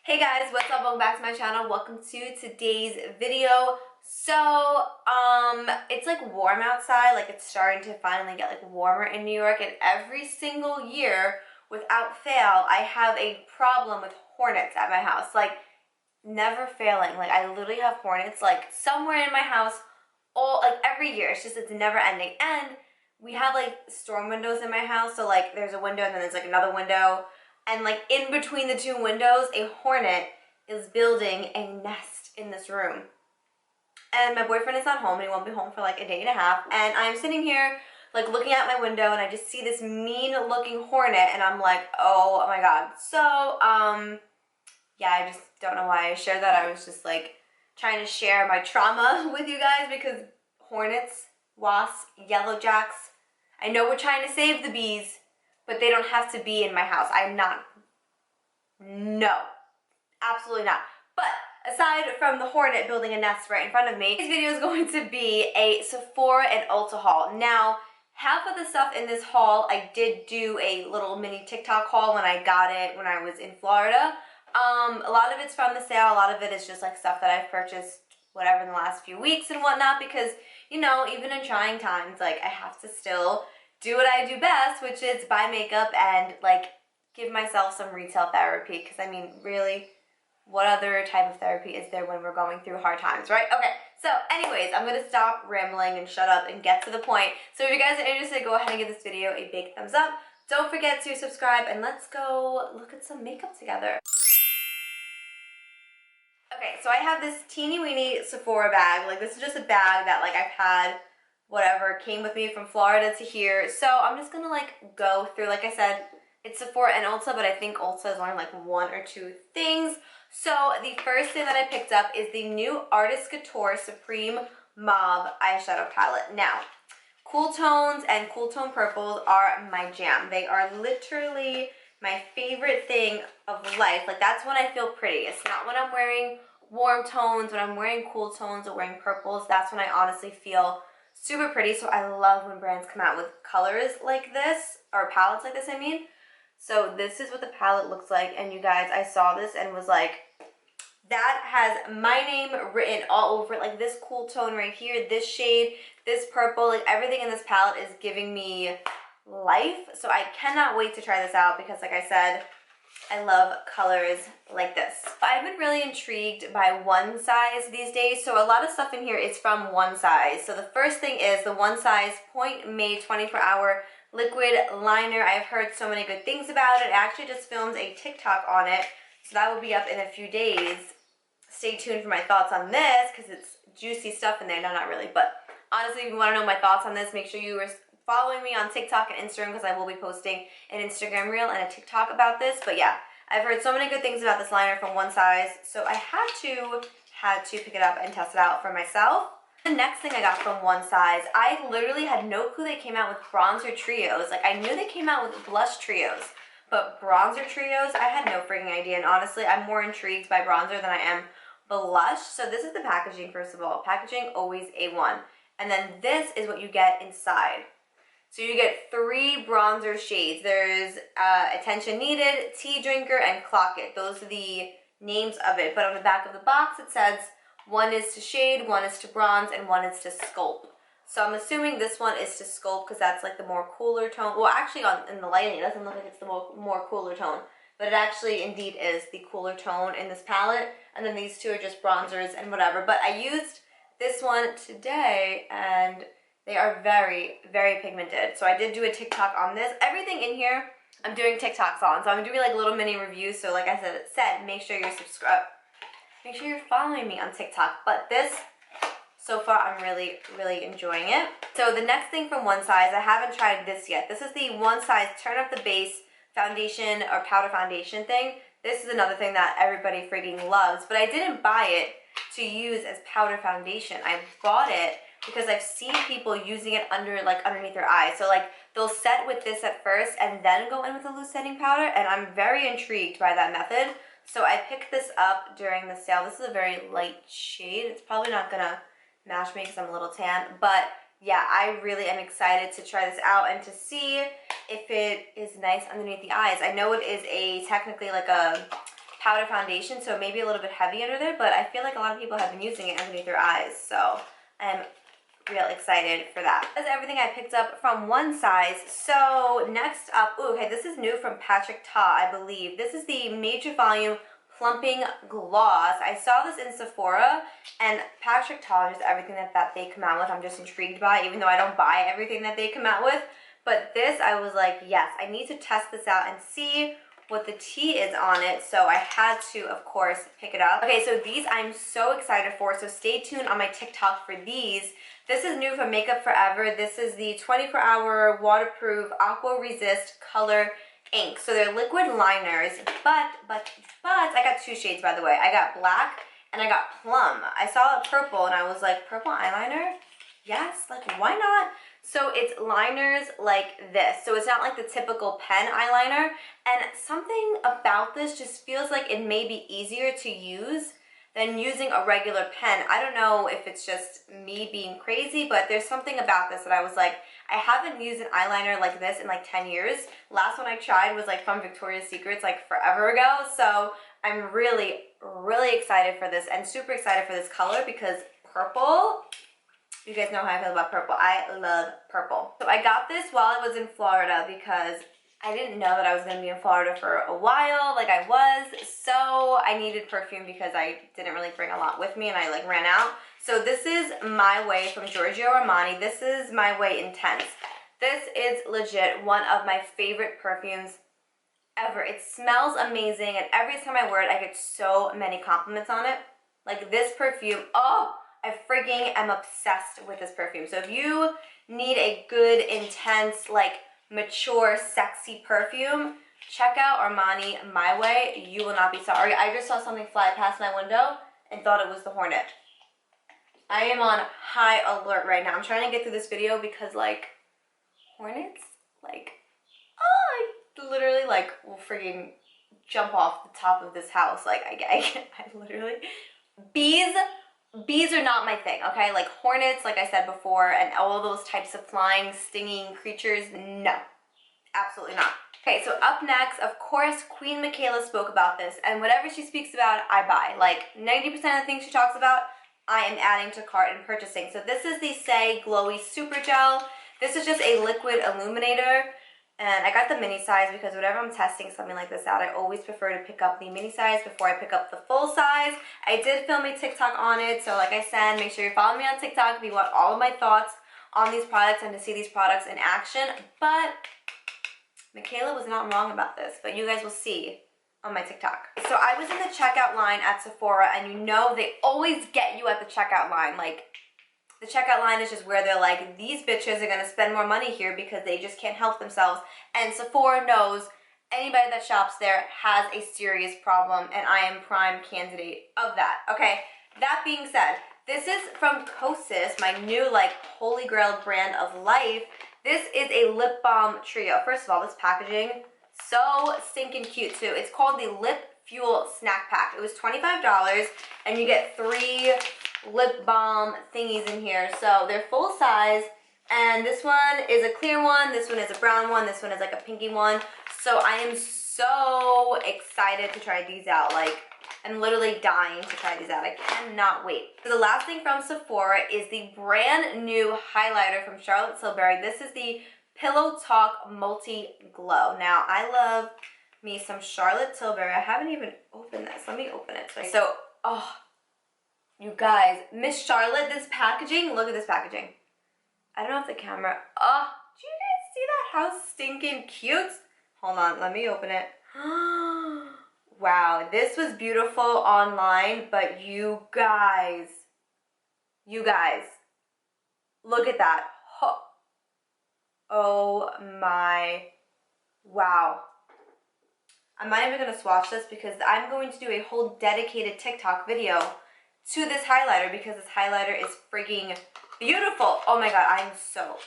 Hey guys, what's up? Welcome back to my channel. Welcome to today's video. So, it's like warm outside, like it's starting to finally get like warmer in New York, and every single year, without fail, I have a problem with hornets at my house. Like, never failing. Like, I literally have hornets like somewhere in my house every year. It's never ending. And we have like storm windows in my house, so like there's a window and then there's like another window. And like in between the two windows, a hornet is building a nest in this room. And my boyfriend is not home, and he won't be home for like a day and a half. And I'm sitting here like looking out my window, and I just see this mean looking hornet, and I'm like, oh my god. So, yeah, I just don't know why I shared that. I was just like trying to share my trauma with you guys, because hornets, wasps, yellow jacks, I know we're trying to save the bees, but they don't have to be in my house. No, absolutely not. But aside from the hornet building a nest right in front of me, this video is going to be a Sephora and Ulta haul. Now, half of the stuff in this haul, I did do a little mini TikTok haul when I got it when I was in Florida. A lot of it's from the sale, a lot of it is just like stuff that I've purchased whatever in the last few weeks and whatnot, because, you know, even in trying times, like, I have to still do what I do best, which is buy makeup and like give myself some retail therapy, because I mean, really, what other type of therapy is there when we're going through hard times, right? Okay, so anyways, I'm gonna stop rambling and shut up and get to the point. So if you guys are interested, go ahead and give this video a big thumbs up. Don't forget to subscribe, and let's go look at some makeup together. Okay, so I have this teeny weeny Sephora bag. Like, this is just a bag that like I've had whatever came with me from Florida to here. So I'm just gonna like go through, like I said, it's Sephora and Ulta, but I think Ulta is only like one or two things. So the first thing that I picked up is the new Artist Couture Supreme Mauve eyeshadow palette. Now, cool tones and cool tone purples are my jam. They are literally my favorite thing of life. Like, that's when I feel pretty. It's not when I'm wearing warm tones, when I'm wearing cool tones or wearing purples. That's when I honestly feel super pretty. So I love when brands come out with colors like this, or palettes like this, I mean. So this is what the palette looks like, and you guys, I saw this and was like, that has my name written all over it. Like, this cool tone right here, this shade, this purple, like everything in this palette is giving me life. So I cannot wait to try this out, because like I said, I love colors like this. I've been really intrigued by One Size these days. So a lot of stuff in here is from One Size. So the first thing is the One Size Point Made 24-Hour Liquid Liner. I've heard so many good things about it. I actually just filmed a TikTok on it, so that will be up in a few days. Stay tuned for my thoughts on this, because it's juicy stuff in there. No, not really, but honestly, if you want to know my thoughts on this, make sure you are following me on TikTok and Instagram, because I will be posting an Instagram reel and a TikTok about this. But yeah, I've heard so many good things about this liner from One Size, so I had to pick it up and test it out for myself. The next thing I got from One Size, I literally had no clue they came out with bronzer trios. Like, I knew they came out with blush trios, but bronzer trios, I had no freaking idea. And honestly, I'm more intrigued by bronzer than I am blush. So this is the packaging, first of all. Packaging, always A1. And then this is what you get inside. So you get 3 bronzer shades. There's Attention Needed, Tea Drinker, and Clock It. Those are the names of it. But on the back of the box, it says one is to shade, one is to bronze, and one is to sculpt. So I'm assuming this one is to sculpt, because that's like the more cooler tone. Well, actually, in the lighting, it doesn't look like it's the more cooler tone. But it actually indeed is the cooler tone in this palette. And then these two are just bronzers and whatever. But I used this one today, and they are very, very pigmented. So I did do a TikTok on this. Everything in here, I'm doing TikToks on. So I'm doing like little mini reviews. So like I said, make sure you're subscribed. Make sure you're following me on TikTok. But this, so far, I'm really, really enjoying it. So the next thing from One Size, I haven't tried this yet. This is the One Size Turn Up the Base foundation or powder foundation thing. This is another thing that everybody freaking loves. But I didn't buy it to use as powder foundation. I bought it because I've seen people using it underneath their eyes. So like they'll set with this at first and then go in with a loose setting powder, and I'm very intrigued by that method. So I picked this up during the sale. This is a very light shade. It's probably not gonna match me because I'm a little tan, but yeah, I really am excited to try this out and to see if it is nice underneath the eyes. I know it is technically like a powder foundation, so maybe a little bit heavy under there, but I feel like a lot of people have been using it underneath their eyes, so I'm real excited for that. That's everything I picked up from one size. So next up, ooh, okay, this is new from Patrick Ta, I believe. This is the Major Volume Plumping Gloss. I saw this in Sephora, and Patrick Ta, just everything that they come out with, I'm just intrigued by, even though I don't buy everything that they come out with. But this, I was like, yes, I need to test this out and see what the tea is on it, so I had to, of course, pick it up. Okay, so these I'm so excited for, so stay tuned on my TikTok for these. This is new from Makeup Forever. This is the 24-hour waterproof Aqua Resist Color Ink. So they're liquid liners, but I got two shades, by the way. I got black and I got plum. I saw a purple and I was like, purple eyeliner? Yes, like why not? So it's liners like this. So it's not like the typical pen eyeliner. And something about this just feels like it may be easier to use than using a regular pen. I don't know if it's just me being crazy, but there's something about this that I was like, I haven't used an eyeliner like this in like 10 years. Last one I tried was like from Victoria's Secrets like forever ago. So I'm really, really excited for this and super excited for this color because purple, you guys know how I feel about purple. I love purple. So I got this while I was in Florida because I didn't know that I was going to be in Florida for a while, like I was, so I needed perfume because I didn't really bring a lot with me and I like ran out. So this is My Way from Giorgio Armani. This is My Way Intense. This is legit one of my favorite perfumes ever. It smells amazing and every time I wear it, I get so many compliments on it. Like this perfume, oh, I freaking am obsessed with this perfume. So if you need a good, intense, like mature, sexy perfume, check out Armani My Way. You will not be sorry. I just saw something fly past my window and thought it was the Hornet. I am on high alert right now. I'm trying to get through this video because like hornets, like, oh, I literally like will freaking jump off the top of this house. Like I literally, bees are not my thing, okay? Like hornets, like I said before, and all those types of flying, stinging creatures, no, absolutely not. Okay, so up next, of course, Queen Michaela spoke about this, and whatever she speaks about, I buy. Like 90% of the things she talks about, I am adding to cart and purchasing. So this is the Saie Glowy Super Gel. This is just a liquid illuminator. And I got the mini size because whenever I'm testing something like this out, I always prefer to pick up the mini size before I pick up the full size. I did film a TikTok on it, so like I said, make sure you're following me on TikTok if you want all of my thoughts on these products and to see these products in action. But Michaela was not wrong about this, but you guys will see on my TikTok. So I was in the checkout line at Sephora, and you know they always get you at the checkout line. Like, the checkout line is just where they're like, these bitches are gonna spend more money here because they just can't help themselves. And Sephora knows anybody that shops there has a serious problem, and I am prime candidate of that. Okay, that being said, this is from Kosas, my new like holy grail brand of life. This is a lip balm trio. First of all, this packaging, so stinking cute too. It's called the Lip Fuel Snack Pack. It was $25 and you get 3 lip balm thingies in here. So they're full size, and this one is a clear one, this one is a brown one, this one is like a pinky one. So I am so excited to try these out. Like, I'm literally dying to try these out. I cannot wait. So the last thing from Sephora is the brand new highlighter from Charlotte Tilbury. This is the Pillow Talk Multi Glow. Now, I love me some Charlotte Tilbury. I haven't even opened this. Let me open it. So, oh, you guys, Miss Charlotte, this packaging, look at this packaging. I don't know if the camera, oh, do you guys see that? How stinking cute? Hold on, let me open it. Wow, this was beautiful online, but you guys, look at that. Oh my, wow. I'm not even gonna swatch this because I'm going to do a whole dedicated TikTok video to this highlighter because this highlighter is freaking beautiful. Oh my god, I'm so,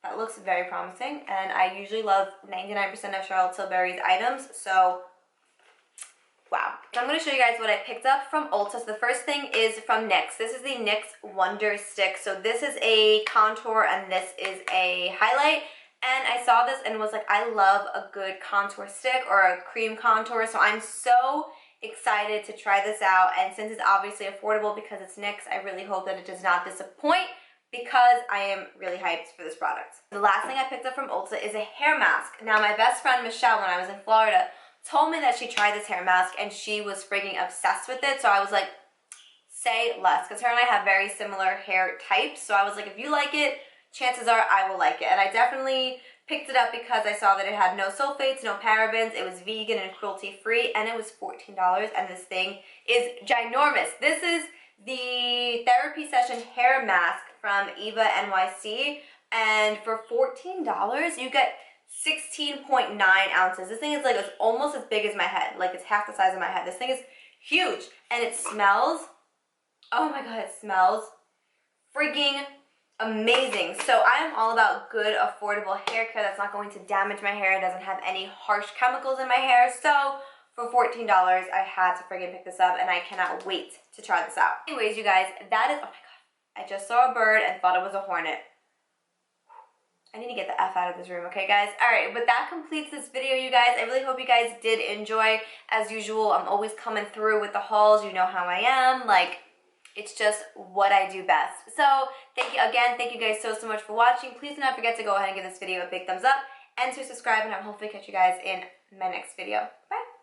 that looks very promising, and I usually love 99% of Charlotte Tilbury's items, so wow. So I'm going to show you guys what I picked up from Ulta. So the first thing is from NYX. This is the NYX Wonder Stick. So this is a contour and this is a highlight. And I saw this and was like, I love a good contour stick or a cream contour. So I'm so excited to try this out, and since it's obviously affordable because it's NYX, I really hope that it does not disappoint because I am really hyped for this product. The last thing I picked up from Ulta is a hair mask. Now, my best friend Michelle, when I was in Florida, told me that she tried this hair mask and she was freaking obsessed with it, so I was like, say less, because her and I have very similar hair types, so I was like, if you like it, chances are I will like it. And I definitely picked it up because I saw that it had no sulfates, no parabens, it was vegan and cruelty free, and it was $14, and this thing is ginormous. This is the therapy session hair mask from EVA NYC, and for $14 you get 16.9 ounces. This thing is like, it's almost as big as my head, like it's half the size of my head. This thing is huge, and it smells, oh my god, it smells freaking amazing. So I am all about good, affordable hair care that's not going to damage my hair. It doesn't have any harsh chemicals in my hair. So for $14, I had to friggin' pick this up, and I cannot wait to try this out. Anyways, you guys, that is, oh my god, I just saw a bird and thought it was a hornet. I need to get the F out of this room, okay, guys? All right, but that completes this video, you guys. I really hope you guys did enjoy. As usual, I'm always coming through with the hauls. You know how I am. Like, it's just what I do best. So thank you again. Thank you guys so much for watching. Please do not forget to go ahead and give this video a big thumbs up and to subscribe, and I'll hopefully catch you guys in my next video. Bye.